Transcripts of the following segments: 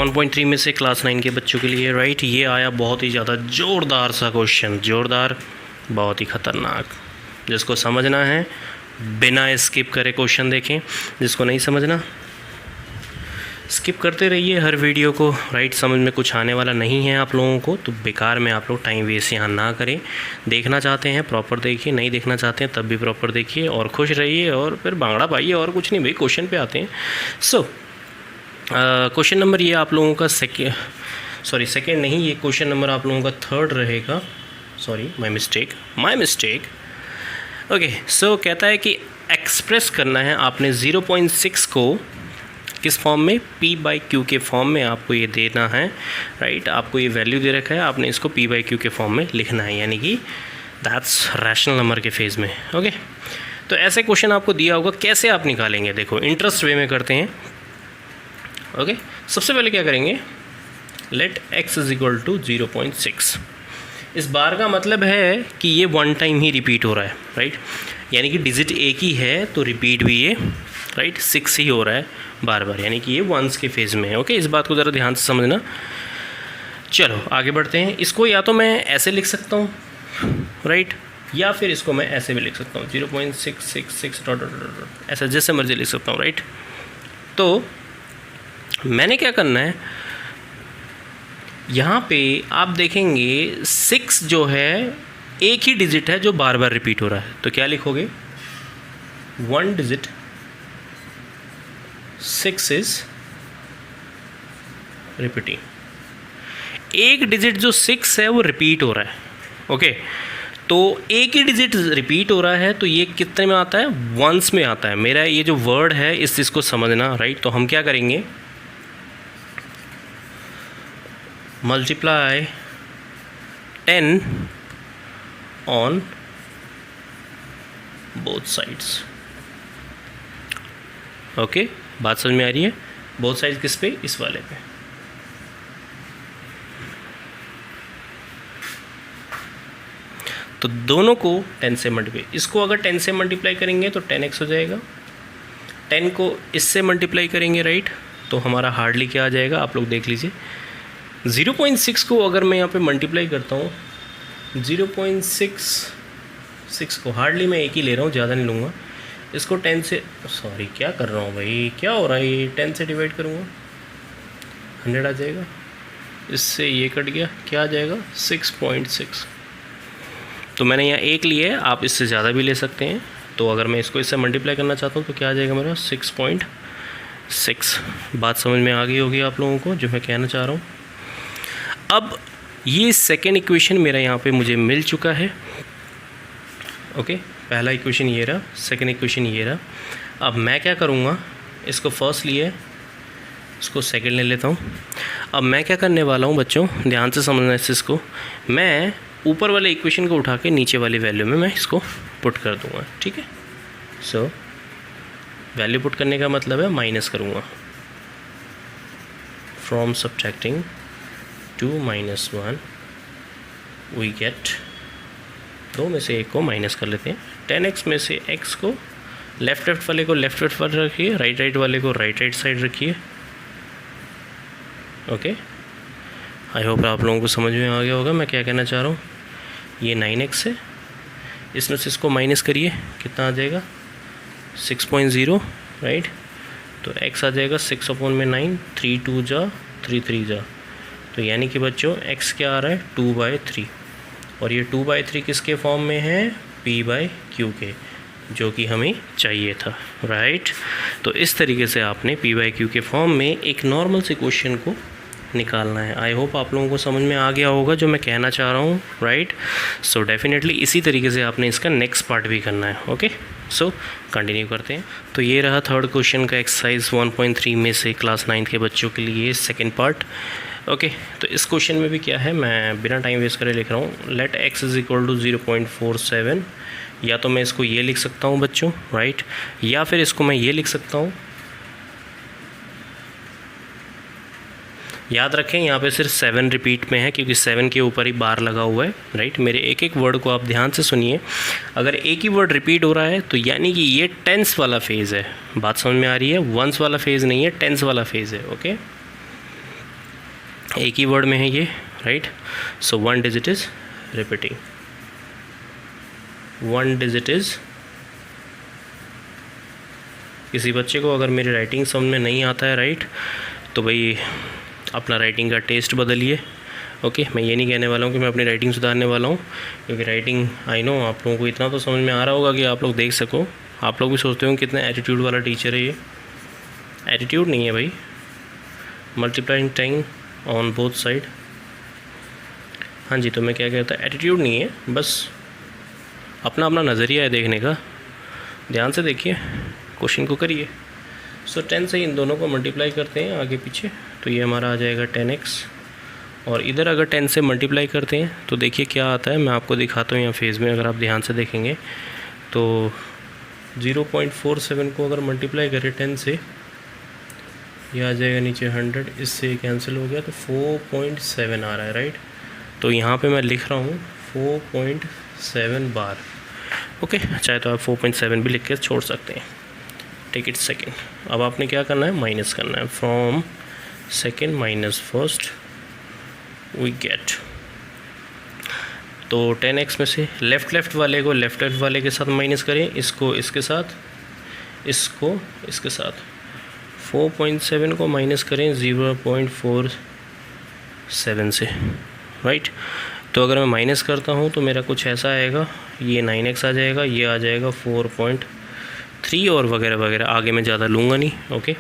1.3 में से क्लास 9 के बच्चों के लिए, राइट। ये आया बहुत ही ज़्यादा ज़ोरदार सा क्वेश्चन, ज़ोरदार, बहुत ही ख़तरनाक। जिसको समझना है बिना स्किप करे क्वेश्चन देखें, जिसको नहीं समझना स्किप करते रहिए हर वीडियो को, राइट। समझ में कुछ आने वाला नहीं है आप लोगों को, तो बेकार में आप लोग टाइम वेस्ट यहाँ ना करें। देखना चाहते हैं प्रॉपर देखिए, नहीं देखना चाहते हैं तब भी प्रॉपर देखिए और खुश रहिए और फिर भांगड़ा पाइए, और कुछ नहीं भाई। क्वेश्चन पे आते हैं। सो क्वेश्चन नंबर ये आप लोगों का सेकेंड नहीं, ये क्वेश्चन नंबर आप लोगों का थर्ड रहेगा। Sorry, my mistake. ओके, सो कहता है कि एक्सप्रेस करना है आपने 0.6 को किस फॉर्म में, p/q के फॉर्म में आपको ये देना है, राइट। आपको ये वैल्यू दे रखा है, आपने इसको p/q के फॉर्म में लिखना है, यानी कि दैट्स रैशनल नंबर के फेज़ में। ओके, तो ऐसे क्वेश्चन आपको दिया होगा, कैसे आप निकालेंगे? देखो इंटरेस्ट वे में करते हैं। ओके, सबसे पहले क्या करेंगे, लेट x = 0.6। इस बार का मतलब है कि ये वन टाइम ही रिपीट हो रहा है, राइट। यानी कि डिजिट एक ही है तो रिपीट भी ये, राइट, 6 ही हो रहा है बार बार, यानी कि ये वंस के फेज़ में है। ओके, इस बात को ज़रा ध्यान से समझना। चलो आगे बढ़ते हैं। इसको या तो मैं ऐसे लिख सकता हूँ, राइट, या फिर इसको मैं ऐसे भी लिख सकता हूँ 0.666 ऐसा, जैसे मर्जी लिख सकता हूँ, राइट। तो मैंने क्या करना है, यहाँ पे आप देखेंगे 6 जो है एक ही डिजिट है जो बार बार रिपीट हो रहा है, तो क्या लिखोगे, 1 डिजिट 6 इज रिपीटिंग। एक डिजिट जो 6 है वो रिपीट हो रहा है। ओके, तो एक ही डिजिट रिपीट हो रहा है, तो ये कितने में आता है, वंस में आता है। मेरा ये जो वर्ड है इस चीज़ को समझना, राइट। तो हम क्या करेंगे, multiply 10 on both sides. Okay, बात समझ में आ रही है? बोथ साइड किस पे, इस वाले पे। तो दोनों को 10 से मल्टीप्लाई, इसको अगर 10 से मल्टीप्लाई करेंगे तो 10x हो जाएगा, 10 को इससे मल्टीप्लाई करेंगे, राइट, तो हमारा हार्डली क्या आ जाएगा, आप लोग देख लीजिए। 0.6 को अगर मैं यहाँ पे मल्टीप्लाई करता हूँ, 0.66 को हार्डली मैं एक ही ले रहा हूँ, ज़्यादा नहीं लूँगा। इसको 10 से, सॉरी क्या कर रहा हूँ भाई, क्या हो रहा है, ये 10 से डिवाइड करूँगा 100 आ जाएगा, इससे ये कट गया, क्या आ जाएगा 6.6। तो मैंने यहाँ एक लिया है, आप इससे ज़्यादा भी ले सकते हैं। तो अगर मैं इसको इससे मल्टीप्लाई करना चाहता हूँ तो क्या आ जाएगा मेरा 6.6। बात समझ में आ गई होगी आप लोगों को जो मैं कहना चाह रहा हूँ। अब ये सेकेंड इक्वेशन मेरा यहाँ पे मुझे मिल चुका है। ओके, पहला इक्वेशन ये रहा, सेकेंड इक्वेशन ये रहा। अब मैं क्या करूँगा, इसको फर्स्ट लिए, इसको सेकेंड ले लेता हूँ। अब मैं क्या करने वाला हूँ बच्चों, ध्यान से समझना इस चीज़ को, मैं ऊपर वाले इक्वेशन को उठा के नीचे वाली वैल्यू में मैं इसको पुट कर दूँगा, ठीक है। सो वैल्यू पुट करने का मतलब है माइनस करूँगा, फ्रॉम सब्ट्रैक्टिंग 2 - 1 वी गेट, दो में से एक को माइनस कर लेते हैं। 10x में से x को लेफ्ट वाले को लेफ्ट पर रखिए, राइट वाले को राइट साइड रखिए। ओके, आई होप आप लोगों को समझ में आ गया होगा मैं क्या कहना चाह रहा हूँ। ये 9x है, इसमें से इसको माइनस करिए, कितना आ जाएगा 6.0, राइट। तो x आ जाएगा 6/9, 3 2 जा 3 3 जा, तो यानी कि बच्चों x क्या आ रहा है 2/3, और ये 2/3 किसके फॉर्म में है, p/q के, जो कि हमें चाहिए था, राइट। तो इस तरीके से आपने p/q के फॉर्म में एक नॉर्मल से क्वेश्चन को निकालना है। आई होप आप लोगों को समझ में आ गया होगा जो मैं कहना चाह रहा हूँ, राइट। सो डेफिनेटली इसी तरीके से आपने इसका नेक्स्ट पार्ट भी करना है। ओके, सो कंटिन्यू करते हैं। तो ये रहा थर्ड क्वेश्चन का एक्सरसाइज 1.3 में से क्लास 9 के बच्चों के लिए सेकेंड पार्ट। ओके, तो इस क्वेश्चन में भी क्या है, मैं बिना टाइम वेस्ट करे लिख रहा हूँ, लेट x = 0.47। या तो मैं इसको ये लिख सकता हूँ बच्चों, राइट, या फिर इसको मैं ये लिख सकता हूँ। याद रखें यहाँ पे सिर्फ 7 रिपीट में है क्योंकि 7 के ऊपर ही बार लगा हुआ है, राइट। मेरे एक एक वर्ड को आप ध्यान से सुनिए, अगर एक ही वर्ड रिपीट हो रहा है तो यानी कि ये टेंस वाला फेज़ है। बात समझ में आ रही है, वंस वाला फेज़ नहीं है, टेंस वाला फेज़ है। ओके, एक ही वर्ड में है ये, right. So 1 digit is repeating, 1 digit is. किसी बच्चे को अगर मेरी राइटिंग समझ में नहीं आता है, राइट, तो भाई अपना राइटिंग का टेस्ट बदलिए। ओके, मैं ये नहीं कहने वाला हूँ कि मैं अपनी राइटिंग सुधारने वाला हूँ, क्योंकि राइटिंग आई नो आप लोगों को इतना तो समझ में आ रहा होगा कि आप लोग देख सको। आप लोग भी सोचते हो कितने एटीट्यूड वाला टीचर है ये। एटीट्यूड नहीं है भाई, मल्टीप्लाइंग 10 ऑन बोथ साइड। हाँ जी, तो मैं क्या कहता, एटीट्यूड नहीं है, बस अपना अपना नज़रिया है देखने का। ध्यान से देखिए, क्वेश्चन को करिए। सो 10 से इन दोनों को मल्टीप्लाई करते हैं आगे पीछे, तो ये हमारा आ जाएगा 10x। और इधर अगर 10 से मल्टीप्लाई करते हैं तो देखिए क्या आता है, मैं आपको दिखाता हूँ यहाँ फेज़ में। अगर आप ध्यान से देखेंगे तो 0.47 को अगर मल्टीप्लाई करें 10 से, ये आ जाएगा नीचे 100, इससे कैंसिल हो गया तो 4.7 आ रहा है, राइट। तो यहाँ पे मैं लिख रहा हूँ 4.7 बार। ओके, चाहे तो आप 4.7 भी लिख के छोड़ सकते हैं। Take it second. अब आपने क्या करना है, माइनस करना है। From second minus first we get, तो 10x में से लेफ़्ट वाले को लेफ़्ट वाले के साथ माइनस करें, इसको इसके साथ, इसको इसके साथ। 4.7 को माइनस करें 0.47 से, राइट। तो अगर मैं माइनस करता हूँ तो मेरा कुछ ऐसा आएगा, ये 9x आ जाएगा, ये आ जाएगा 4.3 और वगैरह वगैरह। आगे मैं ज़्यादा लूँगा नहीं। ओके,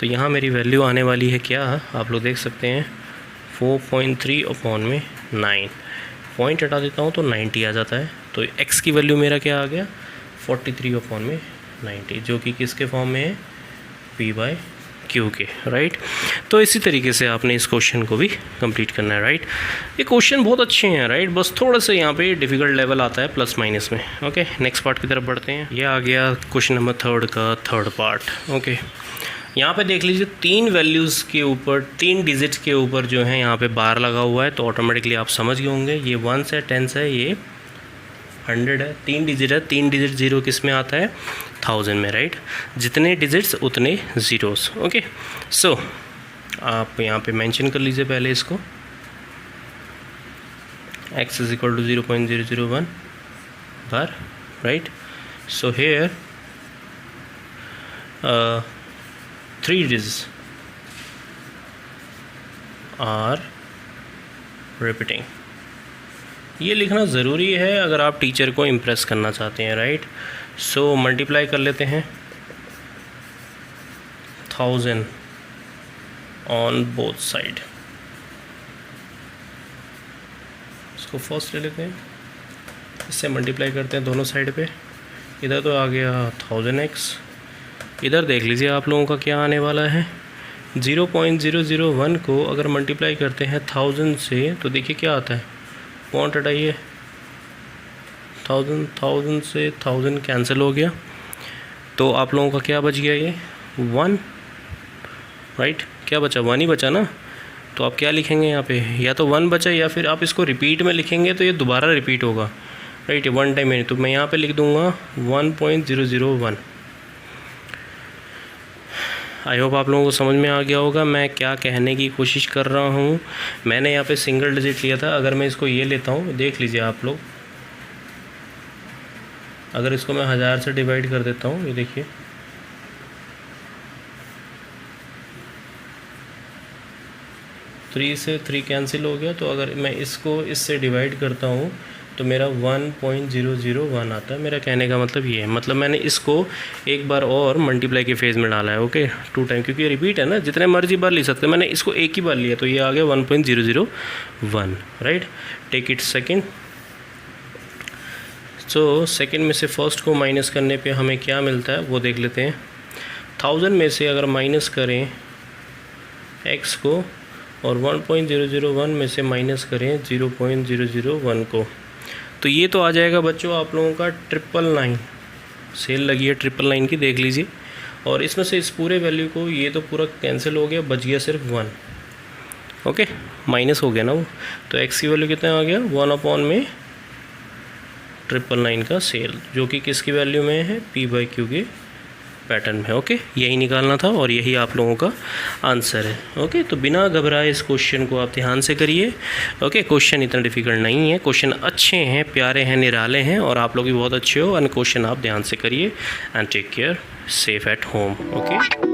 तो यहाँ मेरी वैल्यू आने वाली है क्या, आप लोग देख सकते हैं 4.3 अपॉन में 9। पॉइंट हटा देता हूँ तो 90 आ जाता है। तो x की वैल्यू मेरा क्या आ गया, 43 अपॉन में 90, जो कि किसके फॉर्म में है, p/q के, राइट। तो इसी तरीके से आपने इस क्वेश्चन को भी कंप्लीट करना है, राइट। ये क्वेश्चन बहुत अच्छे हैं, राइट, बस थोड़ा सा यहाँ पे डिफ़िकल्ट लेवल आता है प्लस माइनस में। ओके, नेक्स्ट पार्ट की तरफ बढ़ते हैं। ये आ गया क्वेश्चन नंबर 3 का थर्ड पार्ट। ओके, यहाँ पे देख लीजिए 3 वैल्यूज़ के ऊपर, 3 डिजिट के ऊपर जो है यहाँ पे बार लगा हुआ है, तो ऑटोमेटिकली आप समझ गए होंगे ये 1 है, 10 है, ये 100 है। 3 डिजिट है, 3 डिजिट ज़ीरो किस में आता है, 1000 में, राइट। जितने डिजिट्स उतने ज़ीरोस। ओके, सो आप यहाँ पे मेंशन कर लीजिए पहले इसको, x इज इक्वल टू 0.001 बार, right. So here 3 digits are repeating। ये लिखना ज़रूरी है अगर आप टीचर को इम्प्रेस करना चाहते हैं, राइट। सो मल्टीप्लाई कर लेते हैं 1000 ऑन बोथ साइड। इसको फर्स्ट ले लेते हैं, इससे मल्टीप्लाई करते हैं दोनों साइड पे। इधर तो आ गया 1000x, इधर देख लीजिए आप लोगों का क्या आने वाला है, 0.001 को अगर मल्टीप्लाई करते हैं 1000 से तो देखिए क्या आता है, पॉइंट हटाइए, 1000 से 1000 कैंसिल हो गया, तो आप लोगों का क्या बच गया, ये 1, राइट। क्या बचा, 1 ही बचा ना। तो आप क्या लिखेंगे यहाँ पे, या तो 1 बचा या फिर आप इसको रिपीट में लिखेंगे तो ये दोबारा रिपीट होगा, राइट, 1 टाइम में। तो मैं यहाँ पे लिख दूँगा 1.001। आई होप आप लोगों को समझ में आ गया होगा मैं क्या कहने की कोशिश कर रहा हूँ। मैंने यहाँ पे सिंगल डिजिट लिया था, अगर मैं इसको ये लेता हूँ, देख लीजिए आप लोग, अगर इसको मैं 1000 से डिवाइड कर देता हूँ, ये देखिए 3 से 3 कैंसिल हो गया, तो अगर मैं इसको इससे डिवाइड करता हूँ तो मेरा 1.001 आता है। मेरा कहने का मतलब ये है, मतलब मैंने इसको एक बार और मल्टीप्लाई के फेज़ में डाला है। ओके, 2 टाइम, क्योंकि ये रिपीट है ना, जितने मर्जी बार ले सकते हैं। मैंने इसको एक ही बार लिया तो ये आ गया 1.001, right. Take it second. So second में से फर्स्ट को माइनस करने पे हमें क्या मिलता है वो देख लेते हैं। 1000 में से अगर माइनस करें x को और 1.001 में से माइनस करें 0.001 को, तो ये तो आ जाएगा बच्चों आप लोगों का 999। सेल लगी है 999 की, देख लीजिए। और इसमें से इस पूरे वैल्यू को, ये तो पूरा कैंसिल हो गया, बच गया सिर्फ 1। ओके, माइनस हो गया ना वो, तो x की वैल्यू कितना आ गया, 1 अपॉन में 999 का सेल, जो कि किसकी वैल्यू में है, p/q के पैटर्न में। ओके, यही निकालना था और यही आप लोगों का आंसर है। ओके, तो बिना घबराए इस क्वेश्चन को आप ध्यान से करिए। ओके, क्वेश्चन इतना डिफिकल्ट नहीं है, क्वेश्चन अच्छे हैं, प्यारे हैं, निराले हैं और आप लोग भी बहुत अच्छे हो। एंड क्वेश्चन आप ध्यान से करिए and take care, safe at home. Okay.